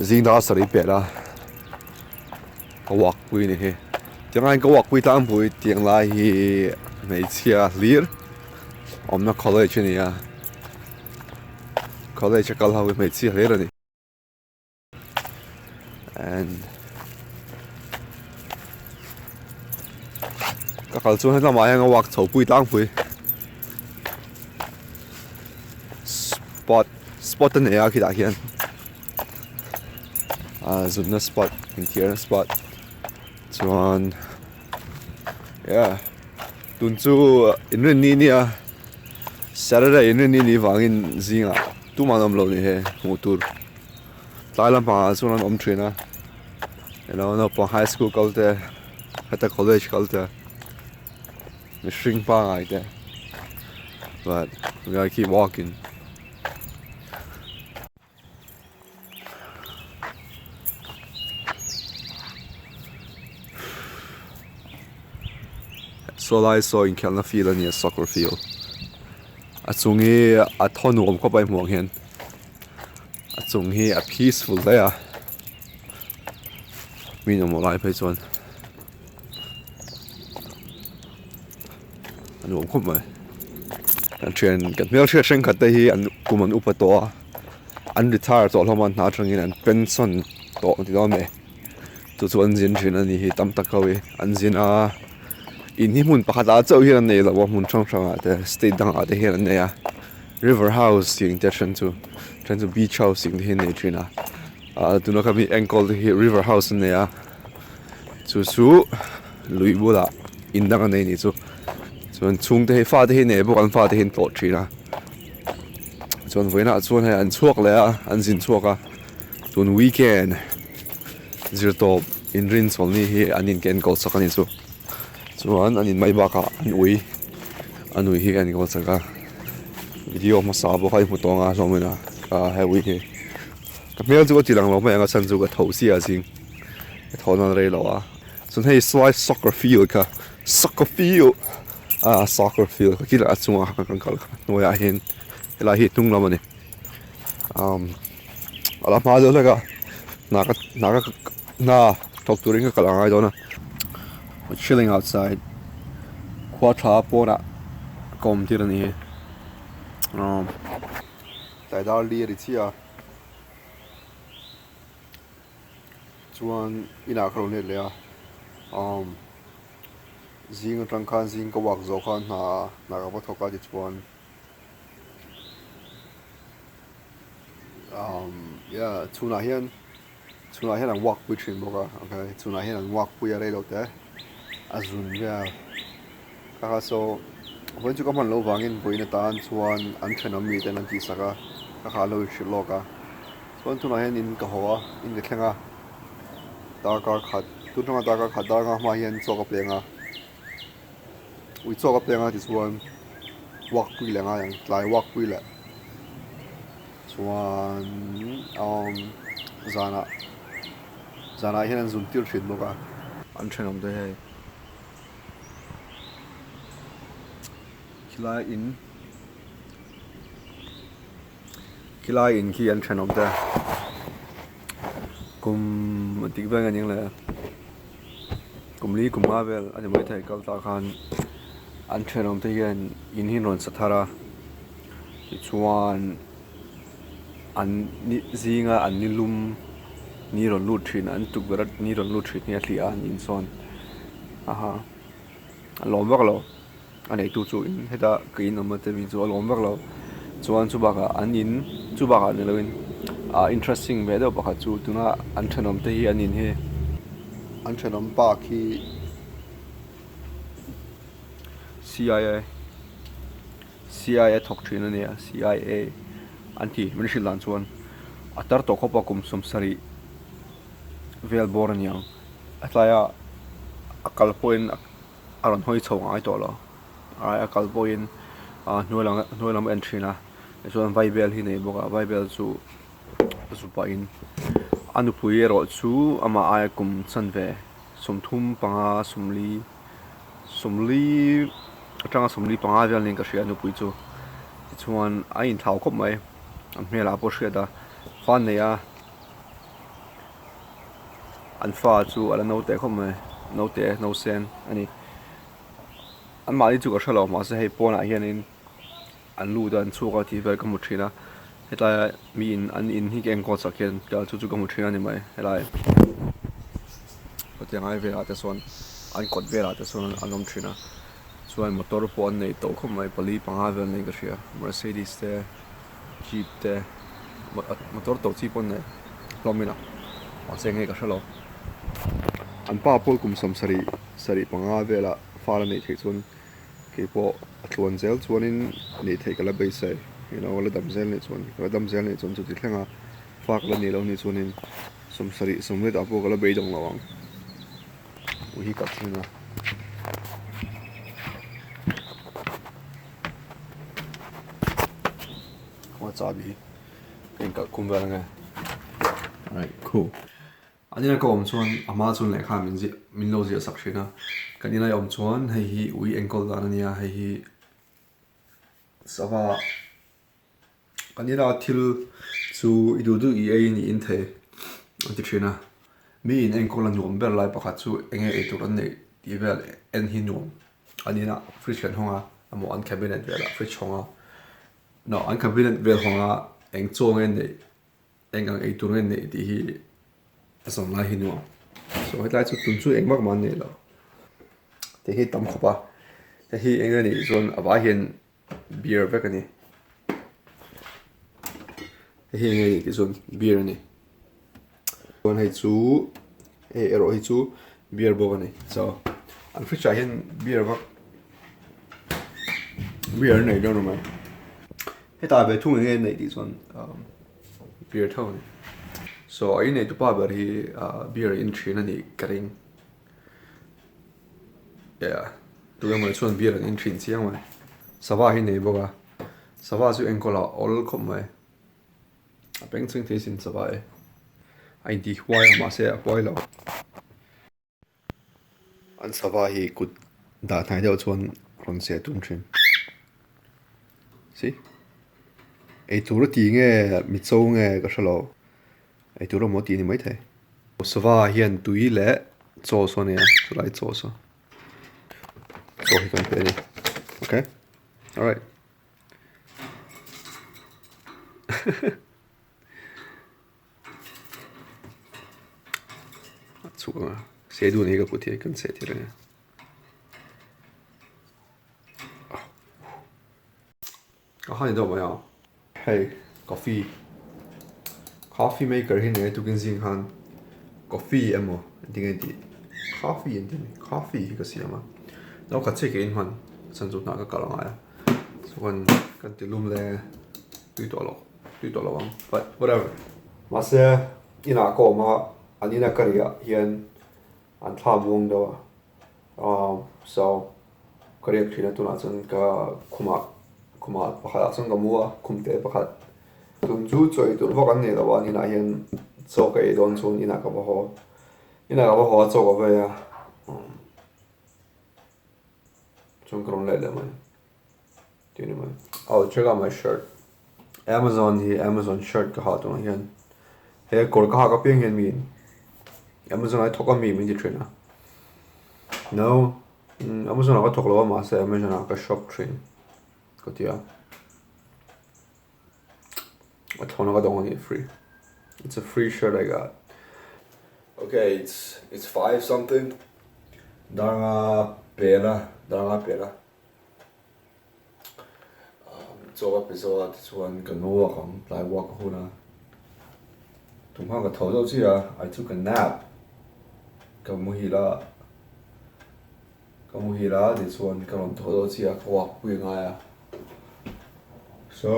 zing da sari pe la ka wak pui ni he tiếng Anh có wak pui tam pui tiếng lai hi mấy chia lir om na college ni à college kal ha mấy chia lir ni and các kal chu hen ma yang wak chho pui tang pui spot này à khi đã hiện zoom na spot in here spot chuan yeah tun chu in ren ni à Saturday in ren ni wangin zinga tu manam lo ni he motor tlai lam pa chuan om trainer no pa high school kalte hata college kalte me shrink pa ngai te but we gotta keep walking. So I saw in Kelna field near soccer field. At Sungi at Honum Copa Morgan. At Sungi a peaceful there. Minimum life is one. And won't come by. And train get milk shank at the he and Kuman Upator. Unretired all Homan Natching in and Benson to the Dome. To one Zin and he Tamtakawi and Zina. In him mun pakata zo here and there la mun chang chang at stay down at here and there river house in addition to beach house in the hin china do not have enkawl the river house in there chu su lui bula in dang nei ni chu chuan chung te fa te ne bu kan fa te hin to china chuan voina chuan he an chuak le a an zin chuak a chuan weekend zir top in rin sol ni hi an in ken kol sakani chu chuan an in mai ba ka an ui hi an ko chaka video ma sa bo khai mu tonga somena ka he ui hi ka mel chu ti lang lo ma nga san chu ka tho si a sing thon re lo a chun hei slide soccer field ka soccer field ka kila chunga ka kan kal no ya hin ela hi tung lam ani ala ma do la ka na talk to ring ka la ngai do na. We're chilling outside. Quatra pora kom tirani. Tai dar li ritia. Chuan ina khro ne le a. Zing tang khan zing ka wak zo khan na ka pa thoka di chuan. Yeah, chuna hian ang wak pui thin boka. Okay, chuna hian ang wak pui a re lo te. Azun ya kaka so when you come on low wangin boina tan chuan an thenam mi ten an ti saka kaka lo shiloka chuan tuna hen in ka hawa in the thenga ta ka khat tu tanga ta ka khat da nga ma hian choka plenga ui choka plenga ti chuan wak pui lenga yang tlai wak pui le chuan zana hian an zum tir thin boka an thenam de he Kila in khi an than of da kum tik bang aning la kum li kum ma bel ani mai thai kal ta khan an than of te hian in hin ron sathara chuan an ni zinga an nilum ni ron lut thin an tukberat ni ron lut thin ni atli an in son aha lom bak lo anh ấy tu chú in hết đã kỹ nó mà tại vì chú lom bạc lâu chú anh chú bạc anh in chú bạc anh là interesting về đó bạc chú tụi nó anh chăn ông thấy anh in he anh chăn ông bạc khi CIA thọc chuyện này CIA anh thì mình xin làm chuan atar to khopa kum som sari vel boran yang atlaya akal point aron hoi chong ai to lo ai akal point nuôi lam entry na chuan Bible hi nei boka Bible chu pa in anu pui ro chu ama ai kum chan ve somthum panga somli atanga somli panga vel ning ka sia anu pui chu chuan a in thau khop mai am hmela po hria da fan nei a an fa chu ala no te khom mai no te no sen ani an mali chu ka thalo ma se hei pona hianin an lu dan chu ka ti vel ka mu thina hetlai mi in an in hi keng ko sakhen kal chu ka mu thina ni mai helai patya ngai vela te son an kot vela te son an om thina chuan motor pon nei to khom mai pali panga vel nei ka thia Mercedes te Jeep te motor to chi pon nei lomina ma se ngai ka thalo an pa pol kum som sari panga vela fala nei thei chun ke po atluan zel chuanin nei thei kala bei sai you know la dam zel nei chuan chu ti thlenga fak la nei lo ni chuanin som sari som le da po kala bei dong lawang uhi ka thina what's up hi ken ka kum vela nga alright cool anina ko om chuan ama chun le kha min lo zia sak thina kanina om chuan hei hi ui enkawl dan ania hei hi sava kanina thil chu idu I ai ni in the anti thina mi in enkawl an nuam ber lai pakhat chu enge e tur an nei ti vel en hi nuam anina fridge kan honga amo an cabinet vela fridge honga no an cabinet vel honga eng chong en nei engang e tur en nei ti hi asom lai hi nuam so hetlai chu tun chu engmak man nei lo te hi tam khopa te hi engani zon awa hian beer vekani te hi engani ki zon beer ani zon hei chu ero hi chu beer bawani so an fridge hian beer vak beer nei don mai heta be thung nge nei ti zon beer thawni so ai nei tu pa ber hi beer in thin ani karing yeah tu mai chuan beer in thin chiang mai sava hi nei boka sava chu enkola ol khom mai a peng chung the sin sava e ai di hwai ma se a hwai lo an sava hi kut da thai deuh chuan ron se tum thin see ei tur ti nge mi chou nge ka thalo ei tur mo ti ni mai the sava hian tui le chaw so ne lai chaw so so he can pay okay all right so se du ne ga puti kan se ti re ah ha do ma ya hey coffee maker hi ne tu kin jing han coffee emo ding ti coffee ka siama nó khát chế cái in hoàn sản xuất cái cả là còn cần tiền lum le tùy tổ lo but whatever mà sẽ ina ko mà anh ina cái gì hiện anh tham vong đó so cái gì khi nào tụi nó chân cái kuma pakhat sang cái mua kum te pakhat tụi chú chơi tụi vợ anh này đó anh ina hiện so cái don chun ina cái bao ho so cái vậy Chung kron lele man. Tini man. Oh, check out my shirt. Amazon shirt ka hato na yan. Hey, kor ka ha ka ping yan min. Amazon ay toka mi di train na. No. Amazon ako toklo ma sa Amazon ako shop train. Ko tiya. At hono ka dong free. It's a free shirt I got. Okay, it's 5 something. Danga pera. Cho episode chuan kan no kham lai wa ka huna tum ha ka tho zo chi I took a nap ka mu hi la di chuan ka ron tho zo chi ka wa pui nga ya so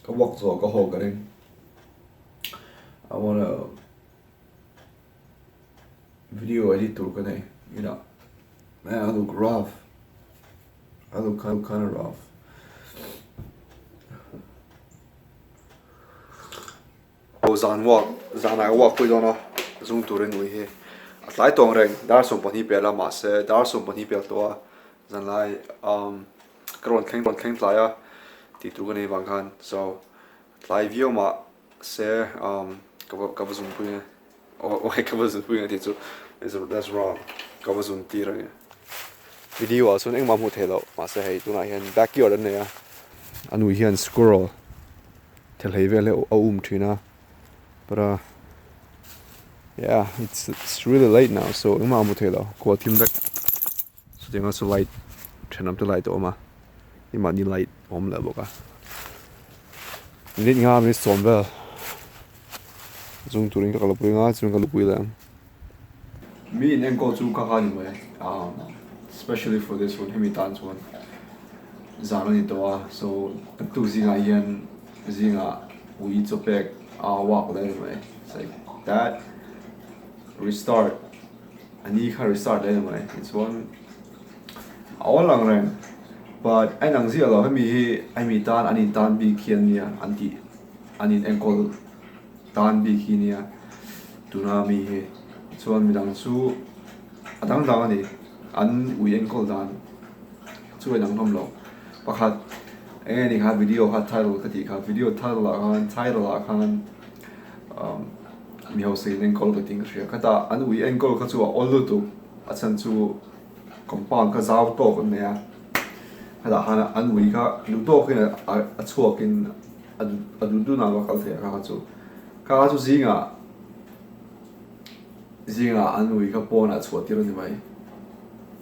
ka wak zo ka ho ka ring I wanna video edit tour kane, you know. Man, I look rough. I look kind of rough. Zan ai walk with ona zoom tourin we he. At lai tong reng dar som pani pela ma se dar som pani pel to zan lai kron thleng tlaya ti tu kan bang khan so live view ma se cover zoom punya o cover zoom punya ti chu that's wrong cover zoom ti rang video a sun engemaw mu thelo ma se hei tuna hian backyard an ne a anu hian squirrel thel hei vele thina but yeah it's really late now so engemaw mu thelo ko tim back so tenga so light thenam to light oma ima ni light om la boka ni nga mi sombe zung turing ka kalapui nga chung kalapui la me in enkawl chu ka ha ni mai especially for this one hemi dance one zano ni to so tu zinga yan zinga we to back walk there mai it's like that restart ani kha restart there mai it's one awalang ren but ai nang zia lo hemi ai mi tan ani tan bi khian nia anti anin enkawl tan bi khi nia tuna mi he chuan mi dang chu adang dang ani an ui enkawl dan chu ai nang nom lo pakhat ni kha video kha title ka ti kha video title la khan mi ho sei enkawl ka ting ria kata an ui enkawl kha chu all tu a chan chu compound ka zawh to kan ne a hada hana an ui kha lu to khin a chuakin adu na wa kal thea ka chu zinga an ui kha pona chuat tir ni mai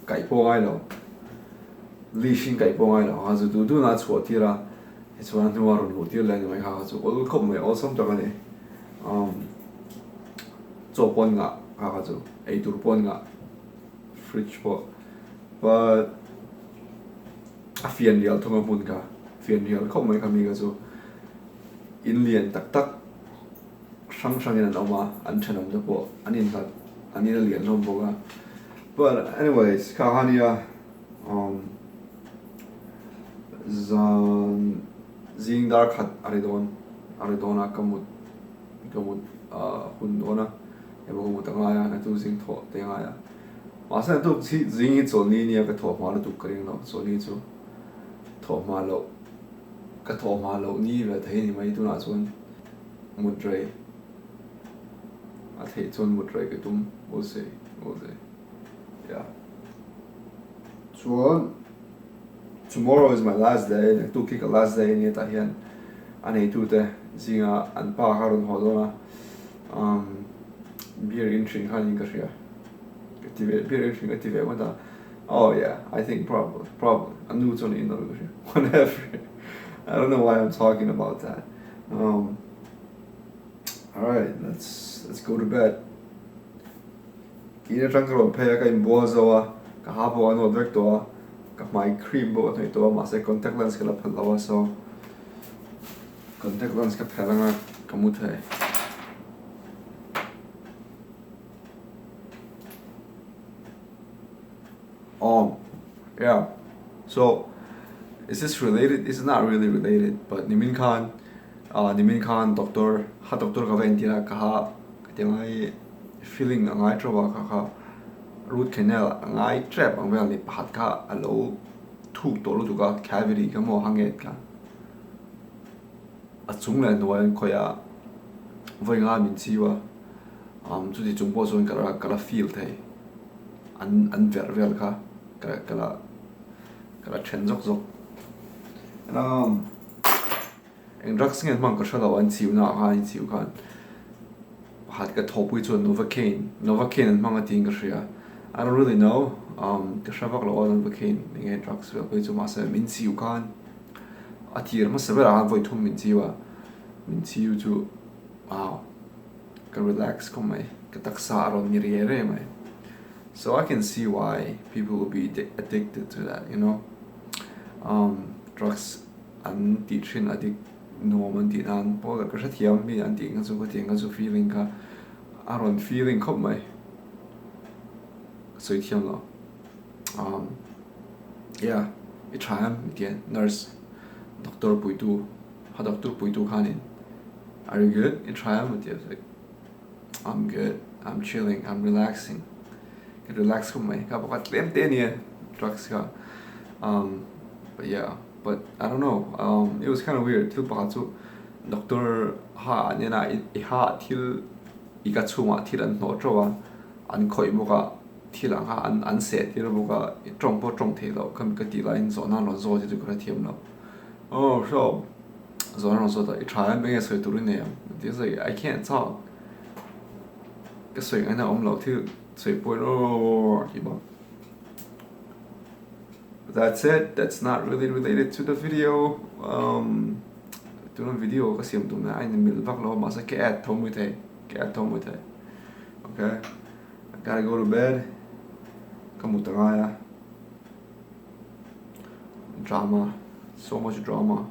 kai po ngai lo li shin kai po ngai lo ha chu du na chuat tira he chuan nu war lu tir la ni mai ha chu ol khop mai awesome ta ni cho pon nga ha chu ei tur pon nga fridge po but a fian rial thonga mun ka fian rial khop mai kami ka chu in lian tak tak sang in an oma an thanam da po anin lian lom boga but anyways ka hania zan zing dar khat aridona kamut hun dona ebo mu tanga ya na tu zing tho te nga ya ma sa tu si zing i chol ni nia ka tho ma la tu karing no so ni chu tho ma lo ni ve thei ni mai tu na chuan mudrai a thei chuan mudrai ka tum we'll see yeah chuan tomorrow is my last day na tu ki ka last day ni ta hian anei tu te zinga an pa harun hodona beer in tring hanin ka ria beer in tring ative wanda oh yeah I think probably anu chon in no whatever I don't know why I'm talking about that all right let's go to bed ina tang ro phe ka imbo zawa ka ha bo an odek to ka mai cream bo thai to ma se contact lens ka la phalawa so contact lens ka phalanga ka mu thai yeah so is this related? It's not really related, but Nimin Khan doctor ka ventira ka tengai feeling angai trawa ka root canal angai trap ang vel ni pahat ka alo thu to lu ka cavity ka mo hanget ka a chung la no an khoya voi nga min chiwa chu di chung po zon kala feel thai an ver ka kala chen zok and drugs ngen mang ka shala wan chiu na ha in chiu khan hat ka thopui chu novocaine and mang ating ka ria I don't really know ka shavak lo on novocaine nge drugs wel ko chu ma sa min chiu khan atir ma sabera han voi thum min chiu chu wow ka relax ko mai ka taksa ron ni re mai so I can see why people will be addicted to that you know drugs an teaching addict normal di nan po ka thiam mi an ting chu ko ting chu feeling ka aron feeling khop mai so thiam lo yeah I try again nurse doctor puitu khanin are you good I try with you like I'm good I'm chilling I'm relaxing get relax khop mai ka pakat lem te ni drugs ka but yeah but I don't know. It was kind of weird. Til pakhat chu doctor ha nena I ha til ika chunga thil an hno trowa an khoi boka thilang ha an se thil boka trong po trong thelo kam ka ti line zo na lo zo ji ku thiam lo. Oh so zo na so I try me so to ne this I can't talk. Cái swing anh nào lo thil swing point oh hi ba. That's it. That's not really related to the video. Tulang video kasi yung tuna ay nimilvak lo masa ke-add home with it. Okay. I gotta go to bed. Kamuta nga ya. Drama. So much drama.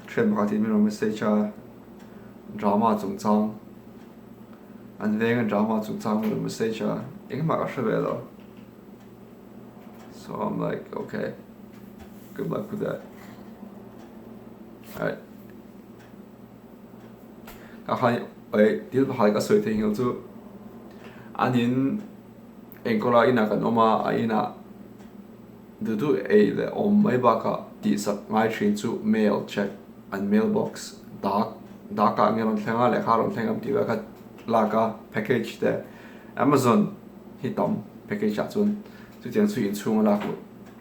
Trend makati mi message drama chung chang. An veng drama chung chang mi message engemaw ka So I'm like, okay, good luck with that. Alright. Dil bahal ka soy tingil tu. Anin engkola ina kan oma ina dudu le may baka di sak ngai trin tu mail check and mailbox da ka ngeron thenga le kharon thengam ti ka laka package de Amazon hitom package chun. So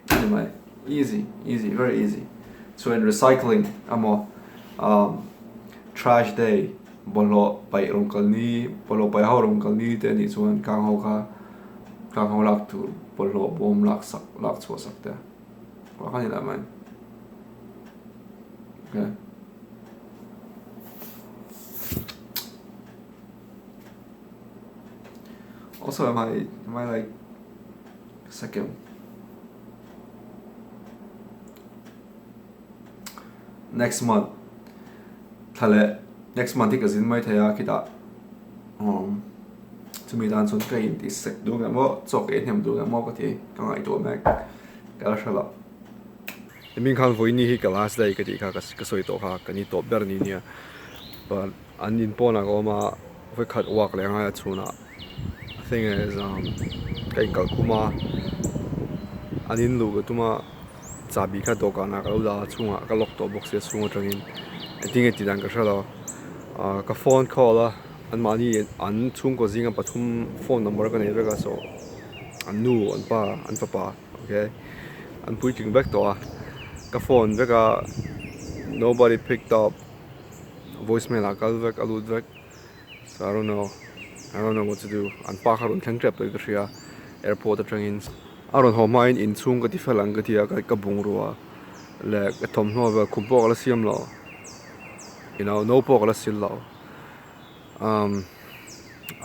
anyway, easy, very easy. So in recycling, trash day, bolo by rongkalni, bolo by how rongkalni, then it's one kang ho lak to bolo bawm lak to sakta. What can you that man? Okay. Also, am I like second? Next month, next month because in my thaya kita to me dan sun kai this sek do ngamo chok e hem do ngamo ka thi ka ngai to mek ka shala min khang voi ni hi class dai ka ti kha ka soi to kha ka ni top ber ni nia but anin pona ko ma voi khat wak le nga chuna thing is kai kal kuma anin lu ga tuma chabi kha dokana ka la chunga ka lock to box e sunga tangin I think it dang ka shala ka phone call la an mani an chung ko zinga pathum phone number ka nei rega so an nu an pa okay an puiting back to ka phone veka nobody picked up voicemail a kal vek alud vek so I don't know what to do an pa kharun thang trap to ka airport atangin aron ho main in chung ka ti felang ka tia ka bung ruwa le ka thom no ba khumpo la siam lo you know no po la sil lo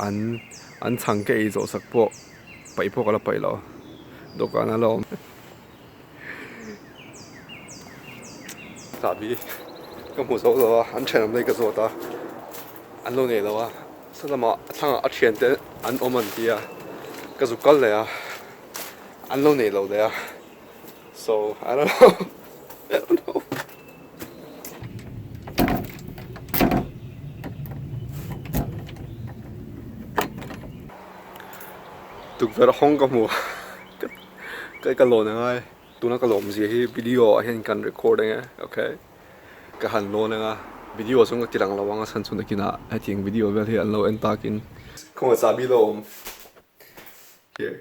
an chhang ke I zo sak po pai po la pai lo dokana lo tabi ka mu zo lo an chen am le ka zo ta an lo ne lo wa sa ma thang a chen te an oman tia ka zu kal le ya an lo ne lo de so I don't know tục về Hong Kong mua cái lô này ngay tụi nó cái lô gì hi video hiện cần recording ấy okay cái hành lô này ngay video xong cái tilang lawang asan xuống cái na I think video về thì anh lô anh ta kin không có sabi lô here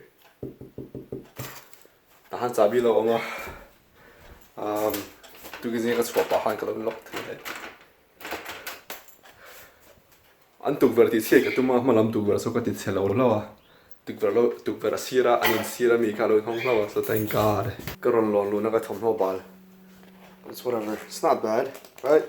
tahan sabi lô mà tụi cái gì cái swap bahan cái lô lock thế anh tục về thì xe cái tụi mà làm tục về số cái tiền xe lô lo tục về sira anh sira mi cả lối không lo so thank God cái ron lo lu nó cái thòng hoa bal it's whatever it's not bad right